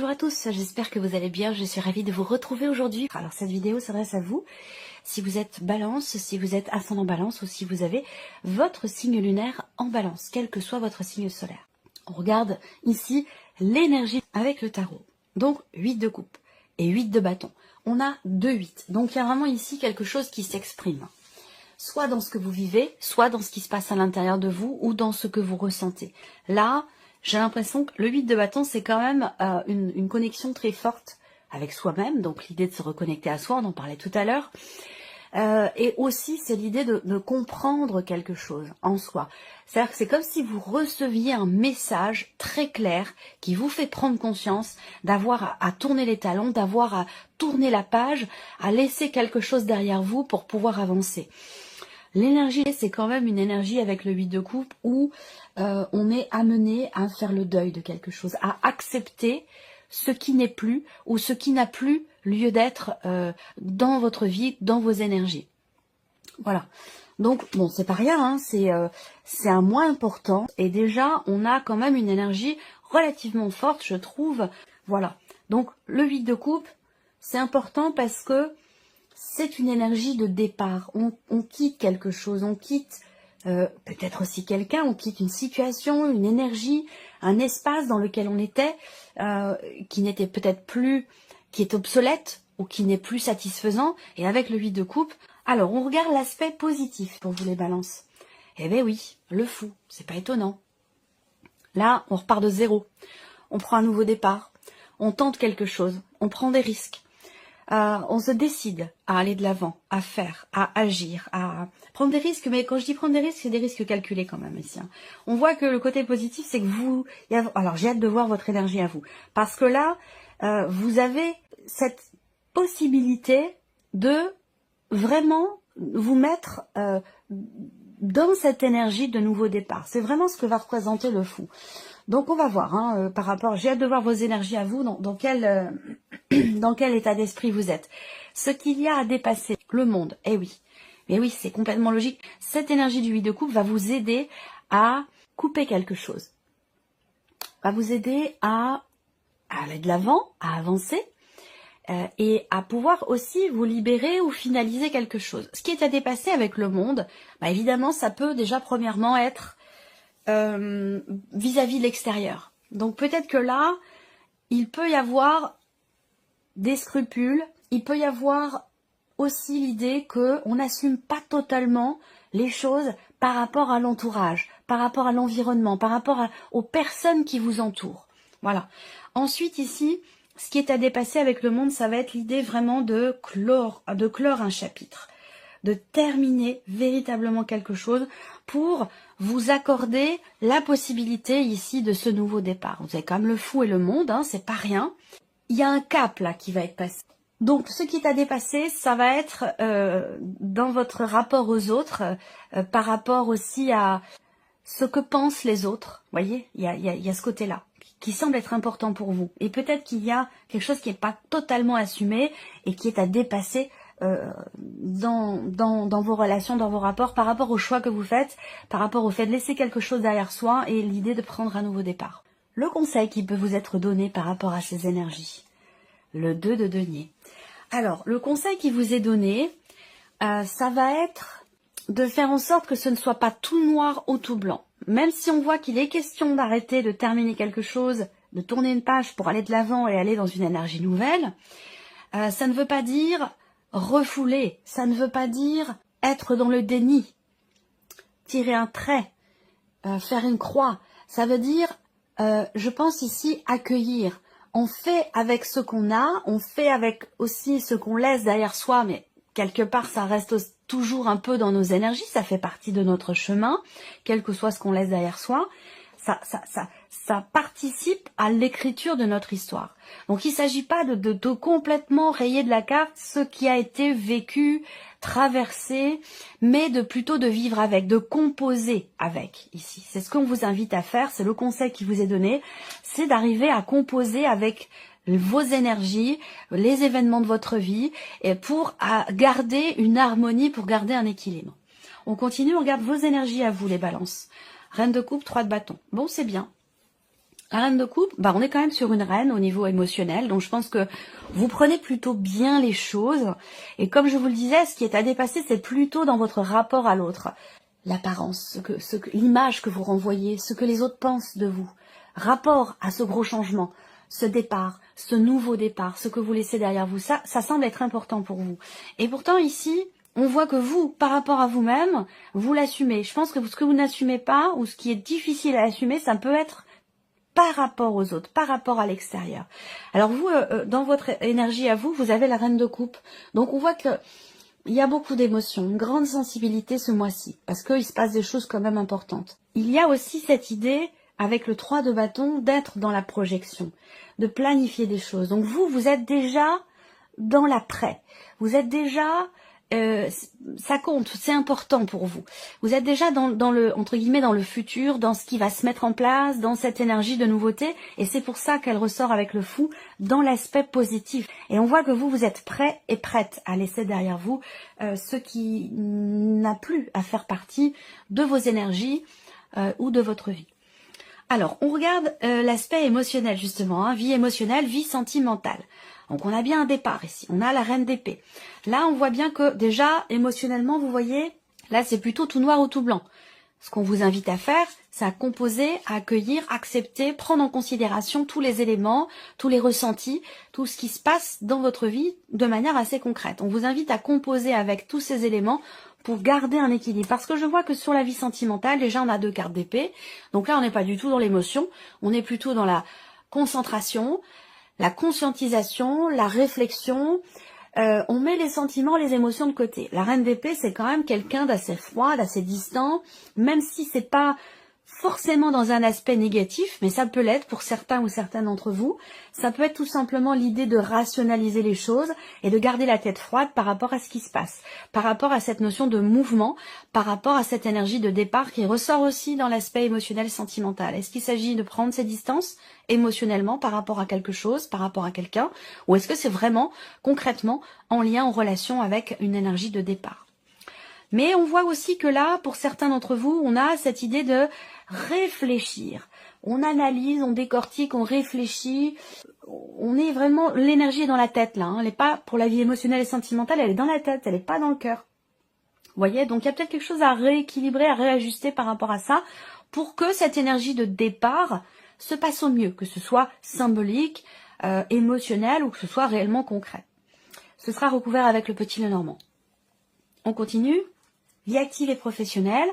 Bonjour à tous, j'espère que vous allez bien, je suis ravie de vous retrouver aujourd'hui. Alors cette vidéo s'adresse à vous, si vous êtes balance, si vous êtes ascendant balance ou si vous avez votre signe lunaire en balance, quel que soit votre signe solaire. On regarde ici l'énergie avec le tarot. Donc 8 de coupe et 8 de bâton. On a 2-8, donc il y a vraiment ici quelque chose qui s'exprime. Soit dans ce que vous vivez, soit dans ce qui se passe à l'intérieur de vous ou dans ce que vous ressentez. Là, j'ai l'impression que le 8 de bâton, c'est quand même une connexion très forte avec soi-même, donc l'idée de se reconnecter à soi, on en parlait tout à l'heure. Et aussi, c'est l'idée de comprendre quelque chose en soi. C'est-à-dire que c'est comme si vous receviez un message très clair qui vous fait prendre conscience d'avoir à tourner les talons, d'avoir à tourner la page, à laisser quelque chose derrière vous pour pouvoir avancer. L'énergie, c'est quand même une énergie avec le 8 de coupe où on est amené à faire le deuil de quelque chose, à accepter ce qui n'est plus ou ce qui n'a plus lieu d'être dans votre vie, dans vos énergies. Voilà. Donc, bon, c'est pas rien, hein, c'est un mois important. Et déjà, on a quand même une énergie relativement forte, je trouve. Voilà. Donc, le 8 de coupe, c'est important parce que c'est une énergie de départ. On quitte quelque chose, on quitte peut-être aussi quelqu'un, on quitte une situation, une énergie, un espace dans lequel on était, qui n'était peut-être plus, qui est obsolète ou qui n'est plus satisfaisant. Et avec le 8 de coupe, alors on regarde l'aspect positif pour vous les balances. Eh bien oui, le fou, c'est pas étonnant. Là, on repart de zéro. On prend un nouveau départ. On tente quelque chose. On prend des risques. On se décide à aller de l'avant, à faire, à agir, à prendre des risques. Mais quand je dis prendre des risques, c'est des risques calculés quand même ici. Hein. On voit que le côté positif, c'est que vous... Alors j'ai hâte de voir votre énergie à vous. Parce que là, vous avez cette possibilité de vraiment vous mettre dans cette énergie de nouveau départ. C'est vraiment ce que va représenter le fou. Donc on va voir, hein, par rapport, j'ai hâte de voir vos énergies à vous, dans quel état d'esprit vous êtes. Ce qu'il y a à dépasser, le monde, eh oui, mais oui, c'est complètement logique. Cette énergie du 8 de coupe va vous aider à couper quelque chose, va vous aider à aller de l'avant, à avancer, et à pouvoir aussi vous libérer ou finaliser quelque chose. Ce qui est à dépasser avec le monde, bah évidemment, ça peut déjà premièrement être vis-à-vis de l'extérieur. Donc peut-être que là, il peut y avoir des scrupules, il peut y avoir aussi l'idée qu'on n'assume pas totalement les choses par rapport à l'entourage, par rapport à l'environnement, par rapport aux personnes qui vous entourent. Voilà. Ensuite ici, ce qui est à dépasser avec le monde, ça va être l'idée vraiment de clore un chapitre, de terminer véritablement quelque chose pour vous accorder la possibilité ici de ce nouveau départ. Vous avez quand même le fou et le monde, hein, c'est pas rien. Il y a un cap là qui va être passé. Donc ce qui est à dépasser, ça va être dans votre rapport aux autres, par rapport aussi à ce que pensent les autres. Vous voyez, il y a ce côté-là qui semble être important pour vous. Et peut-être qu'il y a quelque chose qui n'est pas totalement assumé et qui est à dépasser dans vos relations, dans vos rapports, par rapport au choix que vous faites, par rapport au fait de laisser quelque chose derrière soi et l'idée de prendre un nouveau départ. Le conseil qui peut vous être donné par rapport à ces énergies, le 2 de denier. Alors, le conseil qui vous est donné, ça va être de faire en sorte que ce ne soit pas tout noir ou tout blanc. Même si on voit qu'il est question d'arrêter, de terminer quelque chose, de tourner une page pour aller de l'avant et aller dans une énergie nouvelle, ça ne veut pas dire refouler, ça ne veut pas dire être dans le déni, tirer un trait, faire une croix. Ça veut dire, je pense ici, accueillir. On fait avec ce qu'on a, on fait avec aussi ce qu'on laisse derrière soi, mais quelque part ça reste toujours un peu dans nos énergies, ça fait partie de notre chemin, quel que soit ce qu'on laisse derrière soi. Ça participe à l'écriture de notre histoire. Donc il ne s'agit pas de complètement rayer de la carte ce qui a été vécu, traversé, mais plutôt de vivre avec, de composer avec ici. C'est ce qu'on vous invite à faire, c'est le conseil qui vous est donné, c'est d'arriver à composer avec vos énergies, les événements de votre vie, et pour garder une harmonie, pour garder un équilibre. On continue, on regarde vos énergies à vous, les balances. Reine de coupe, 3 de bâton. Bon, c'est bien. La reine de coupe, bah on est quand même sur une reine au niveau émotionnel, donc je pense que vous prenez plutôt bien les choses. Et comme je vous le disais, ce qui est à dépasser, c'est plutôt dans votre rapport à l'autre. L'apparence, l'image que vous renvoyez, ce que les autres pensent de vous. Rapport à ce gros changement, ce départ, ce nouveau départ, ce que vous laissez derrière vous, ça semble être important pour vous. Et pourtant ici, on voit que vous, par rapport à vous-même, vous l'assumez. Je pense que ce que vous n'assumez pas, ou ce qui est difficile à assumer, ça peut être par rapport aux autres, par rapport à l'extérieur. Alors vous, dans votre énergie à vous, vous avez la reine de coupe. Donc on voit que il y a beaucoup d'émotions, une grande sensibilité ce mois-ci, parce qu'il se passe des choses quand même importantes. Il y a aussi cette idée, avec le 3 de bâton, d'être dans la projection, de planifier des choses. Donc vous êtes déjà dans l'après. Vous êtes déjà... ça compte, c'est important pour vous. Vous êtes déjà dans le, entre guillemets, dans le futur, dans ce qui va se mettre en place, dans cette énergie de nouveauté, et c'est pour ça qu'elle ressort avec le fou dans l'aspect positif. Et on voit que vous êtes prêt et prête à laisser derrière vous ce qui n'a plus à faire partie de vos énergies ou de votre vie. Alors, on regarde l'aspect émotionnel justement, hein, vie émotionnelle, vie sentimentale. Donc on a bien un départ ici, on a la reine d'épée. Là on voit bien que déjà émotionnellement vous voyez, là c'est plutôt tout noir ou tout blanc. Ce qu'on vous invite à faire, c'est à composer, à accueillir, accepter, prendre en considération tous les éléments, tous les ressentis, tout ce qui se passe dans votre vie de manière assez concrète. On vous invite à composer avec tous ces éléments pour garder un équilibre. Parce que je vois que sur la vie sentimentale, déjà on a 2 cartes d'épée. Donc là on n'est pas du tout dans l'émotion, on est plutôt dans la concentration, la conscientisation, la réflexion, on met les sentiments, les émotions de côté. La reine d'épée, c'est quand même quelqu'un d'assez froid, d'assez distant, même si c'est pas forcément dans un aspect négatif, mais ça peut l'être pour certains ou certaines d'entre vous. Ça peut être tout simplement l'idée de rationaliser les choses et de garder la tête froide par rapport à ce qui se passe, par rapport à cette notion de mouvement, par rapport à cette énergie de départ qui ressort aussi dans l'aspect émotionnel sentimental. Est-ce qu'il s'agit de prendre ses distances émotionnellement par rapport à quelque chose, par rapport à quelqu'un, ou est-ce que c'est vraiment concrètement en lien, en relation avec une énergie de départ? Mais on voit aussi que là, pour certains d'entre vous, on a cette idée de réfléchir. On analyse, on décortique, on réfléchit. On est vraiment, l'énergie est dans la tête là. Hein. Elle n'est pas pour la vie émotionnelle et sentimentale, elle est dans la tête, elle n'est pas dans le cœur. Vous voyez, donc il y a peut-être quelque chose à rééquilibrer, à réajuster par rapport à ça, pour que cette énergie de départ se passe au mieux, que ce soit symbolique, émotionnel ou que ce soit réellement concret. Ce sera recouvert avec le petit Lenormand. On continue. Vie active et professionnelle,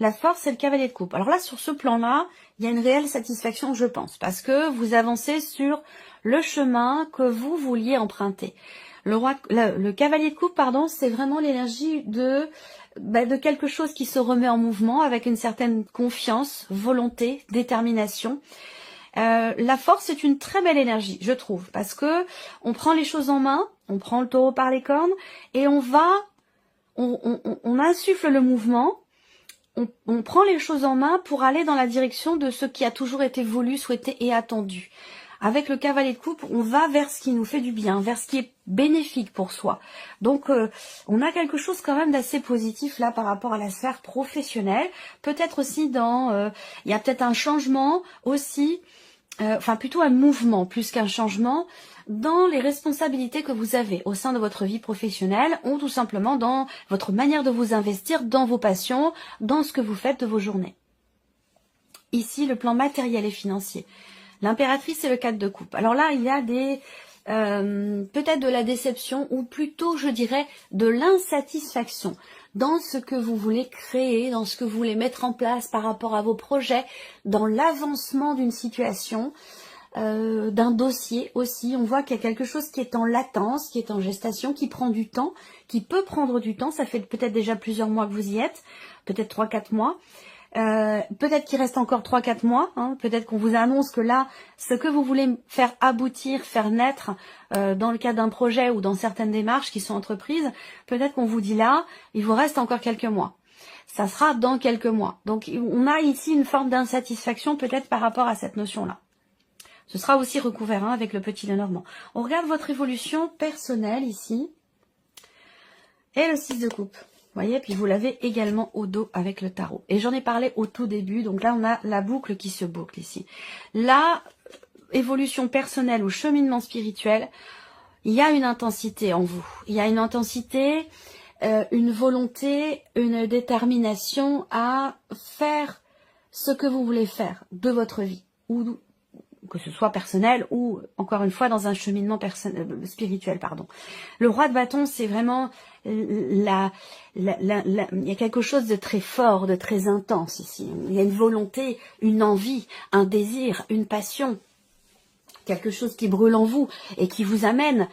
la force c'est le cavalier de coupe. Alors là, sur ce plan-là, il y a une réelle satisfaction, je pense, parce que vous avancez sur le chemin que vous vouliez emprunter. Le cavalier de coupe, pardon, c'est vraiment l'énergie de quelque chose qui se remet en mouvement avec une certaine confiance, volonté, détermination. La force c'est une très belle énergie, je trouve, parce que on prend les choses en main, on prend le taureau par les cornes et on insuffle le mouvement, on prend les choses en main pour aller dans la direction de ce qui a toujours été voulu, souhaité et attendu. Avec le cavalier de coupe, on va vers ce qui nous fait du bien, vers ce qui est bénéfique pour soi. Donc, on a quelque chose quand même d'assez positif là par rapport à la sphère professionnelle. Peut-être aussi il y a peut-être un changement aussi, enfin plutôt un mouvement plus qu'un changement dans les responsabilités que vous avez au sein de votre vie professionnelle ou tout simplement dans votre manière de vous investir, dans vos passions, dans ce que vous faites de vos journées. Ici, le plan matériel et financier. L'impératrice et le 4 de coupe. Alors là, il y a peut-être de la déception ou plutôt, je dirais, de l'insatisfaction dans ce que vous voulez créer, dans ce que vous voulez mettre en place par rapport à vos projets, dans l'avancement d'une situation, d'un dossier aussi. On voit qu'il y a quelque chose qui est en latence, qui est en gestation, qui prend du temps, qui peut prendre du temps. Ça fait peut-être déjà plusieurs mois que vous y êtes, peut-être 3-4 mois. Peut-être qu'il reste encore 3-4 mois, hein, peut-être qu'on vous annonce que là, ce que vous voulez faire aboutir, faire naître dans le cadre d'un projet ou dans certaines démarches qui sont entreprises, peut-être qu'on vous dit là, il vous reste encore quelques mois. Ça sera dans quelques mois. Donc on a ici une forme d'insatisfaction peut-être par rapport à cette notion-là. Ce sera aussi recouvert avec le petit Lenormand. On regarde votre évolution personnelle ici. Et le 6 de coupe. voyez, puis vous l'avez également au dos avec le tarot. Et j'en ai parlé au tout début, donc là on a la boucle qui se boucle ici. La évolution personnelle ou cheminement spirituel, il y a une intensité en vous. Il y a une intensité, une volonté, une détermination à faire ce que vous voulez faire de votre vie, ou que ce soit personnel ou, encore une fois, dans un cheminement spirituel, pardon. Le roi de bâton, c'est vraiment il y a quelque chose de très fort, de très intense ici. Il y a une volonté, une envie, un désir, une passion, quelque chose qui brûle en vous et qui vous amène,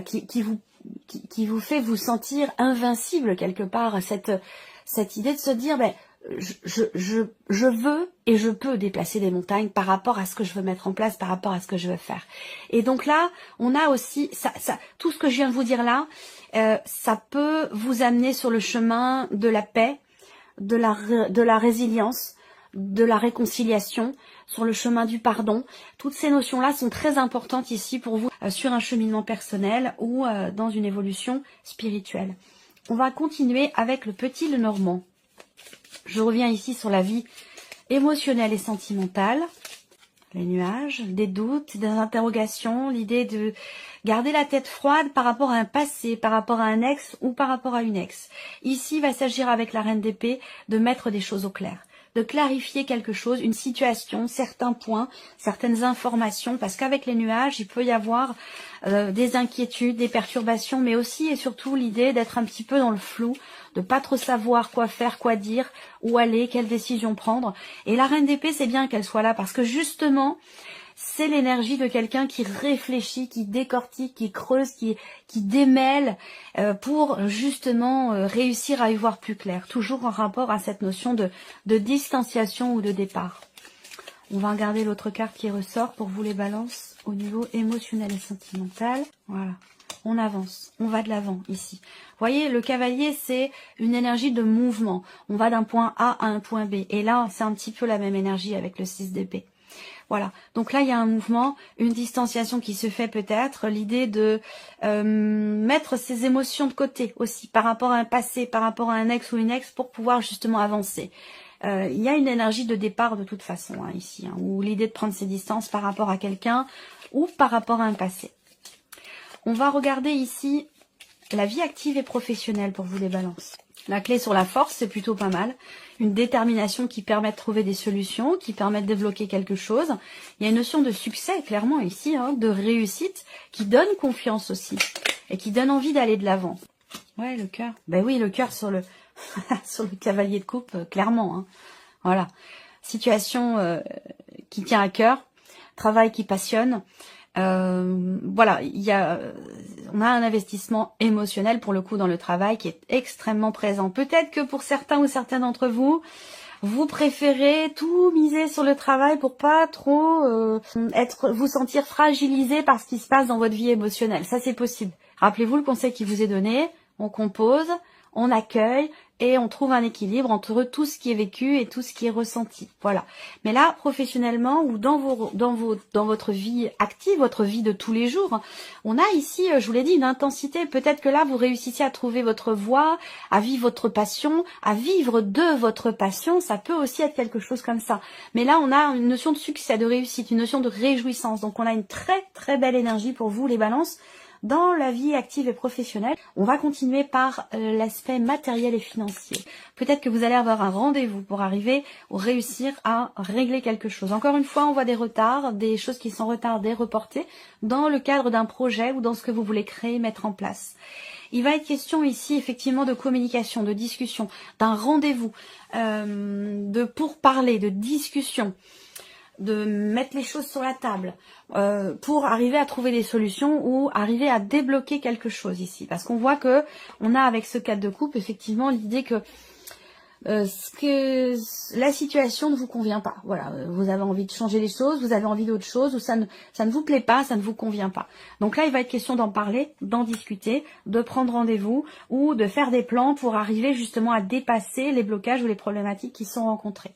qui vous fait vous sentir invincible quelque part, cette idée de se dire, ben, je veux et je peux déplacer des montagnes par rapport à ce que je veux mettre en place, par rapport à ce que je veux faire. Et donc là, on a aussi, tout ce que je viens de vous dire là, ça peut vous amener sur le chemin de la paix, de la résilience, de la réconciliation, sur le chemin du pardon. Toutes ces notions-là sont très importantes ici pour vous sur un cheminement personnel ou dans une évolution spirituelle. On va continuer avec le petit Lenormand. Je reviens ici sur la vie émotionnelle et sentimentale, les nuages, des doutes, des interrogations, l'idée de garder la tête froide par rapport à un passé, par rapport à un ex ou par rapport à une ex. Ici, il va s'agir avec la reine d'épée de mettre des choses au clair, de clarifier quelque chose, une situation, certains points, certaines informations, parce qu'avec les nuages, il peut y avoir des inquiétudes, des perturbations, mais aussi et surtout l'idée d'être un petit peu dans le flou, de pas trop savoir quoi faire, quoi dire, où aller, quelle décision prendre. Et la reine d'épée, c'est bien qu'elle soit là, parce que justement, c'est l'énergie de quelqu'un qui réfléchit, qui décortique, qui creuse, qui démêle pour justement réussir à y voir plus clair. Toujours en rapport à cette notion de distanciation ou de départ. On va regarder l'autre carte qui ressort pour vous les balances au niveau émotionnel et sentimental. Voilà. On avance, on va de l'avant ici. Vous voyez, le cavalier, c'est une énergie de mouvement. On va d'un point A à un point B. Et là, c'est un petit peu la même énergie avec le 6 d'épée. Voilà, donc là il y a un mouvement, une distanciation qui se fait peut-être, l'idée de mettre ses émotions de côté aussi par rapport à un passé, par rapport à un ex ou une ex pour pouvoir justement avancer. Il y a une énergie de départ de toute façon hein, ici, hein, ou l'idée de prendre ses distances par rapport à quelqu'un ou par rapport à un passé. On va regarder ici la vie active et professionnelle pour vous les balances. La clé sur la force, c'est plutôt pas mal. Une détermination qui permet de trouver des solutions, qui permet de débloquer quelque chose. Il y a une notion de succès, clairement, ici, hein, de réussite, qui donne confiance aussi. Et qui donne envie d'aller de l'avant. Ouais, le cœur. Ben oui, le cœur sur le sur le cavalier de coupe, clairement. Hein. Voilà. Situation qui tient à cœur. Travail qui passionne. Voilà, on a un investissement émotionnel pour le coup dans le travail qui est extrêmement présent. Peut-être que pour certains ou certaines d'entre vous, vous préférez tout miser sur le travail pour pas trop vous sentir fragilisé par ce qui se passe dans votre vie émotionnelle. Ça, c'est possible. Rappelez-vous le conseil qui vous est donné. On compose, on accueille et on trouve un équilibre entre tout ce qui est vécu et tout ce qui est ressenti. Voilà. Mais là, professionnellement ou dans votre vie active, votre vie de tous les jours, on a ici, je vous l'ai dit, une intensité. Peut-être que là, vous réussissez à trouver votre voie, à vivre votre passion, à vivre de votre passion. Ça peut aussi être quelque chose comme ça. Mais là, on a une notion de succès, de réussite, une notion de réjouissance. Donc, on a une très, très belle énergie pour vous, les balances. Dans la vie active et professionnelle, on va continuer par l'aspect matériel et financier. Peut-être que vous allez avoir un rendez-vous pour arriver ou réussir à régler quelque chose. Encore une fois, on voit des retards, des choses qui sont retardées, reportées, dans le cadre d'un projet ou dans ce que vous voulez créer, mettre en place. Il va être question ici effectivement de communication, de discussion, d'un rendez-vous, de pourparler, de discussion, de mettre les choses sur la table pour arriver à trouver des solutions ou arriver à débloquer quelque chose ici. Parce qu'on voit que on a avec ce 4 de coupe effectivement l'idée que la situation ne vous convient pas. Voilà, vous avez envie de changer les choses, vous avez envie d'autre chose, ou ça ne vous plaît pas, ça ne vous convient pas. Donc là, il va être question d'en parler, d'en discuter, de prendre rendez-vous ou de faire des plans pour arriver justement à dépasser les blocages ou les problématiques qui sont rencontrées.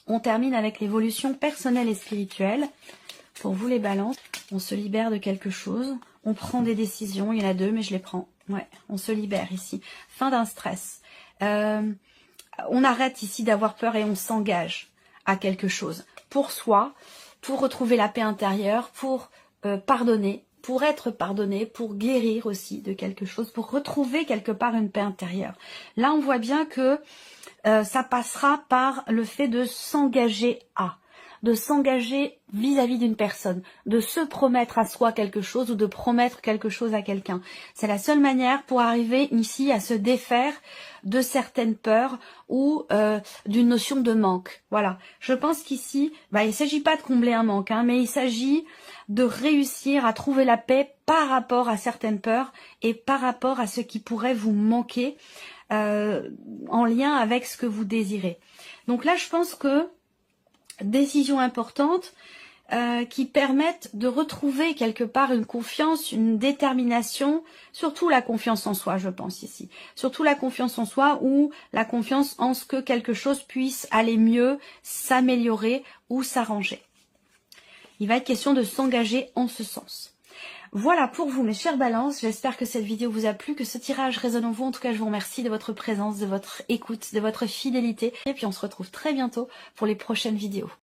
On termine avec l'évolution personnelle et spirituelle. Pour vous les balances, on se libère de quelque chose. On prend des décisions, il y en a 2, mais je les prends. Ouais, on se libère ici. Fin d'un stress. On arrête ici d'avoir peur et on s'engage à quelque chose. Pour soi, pour retrouver la paix intérieure, pour pardonner, pour être pardonné, pour guérir aussi de quelque chose, pour retrouver quelque part une paix intérieure. Là, on voit bien que ça passera par le fait de s'engager de s'engager vis-à-vis d'une personne, de se promettre à soi quelque chose ou de promettre quelque chose à quelqu'un. C'est la seule manière pour arriver ici à se défaire de certaines peurs ou d'une notion de manque. Voilà, je pense qu'ici, il ne s'agit pas de combler un manque, mais il s'agit de réussir à trouver la paix par rapport à certaines peurs et par rapport à ce qui pourrait vous manquer en lien avec ce que vous désirez. Donc là, je pense que décisions importantes qui permettent de retrouver quelque part une confiance, une détermination, surtout la confiance en soi, je pense ici. Surtout la confiance en soi ou la confiance en ce que quelque chose puisse aller mieux, s'améliorer ou s'arranger. Il va être question de s'engager en ce sens. Voilà pour vous mes chères balances, j'espère que cette vidéo vous a plu, que ce tirage résonne en vous. En tout cas, je vous remercie de votre présence, de votre écoute, de votre fidélité. Et puis on se retrouve très bientôt pour les prochaines vidéos.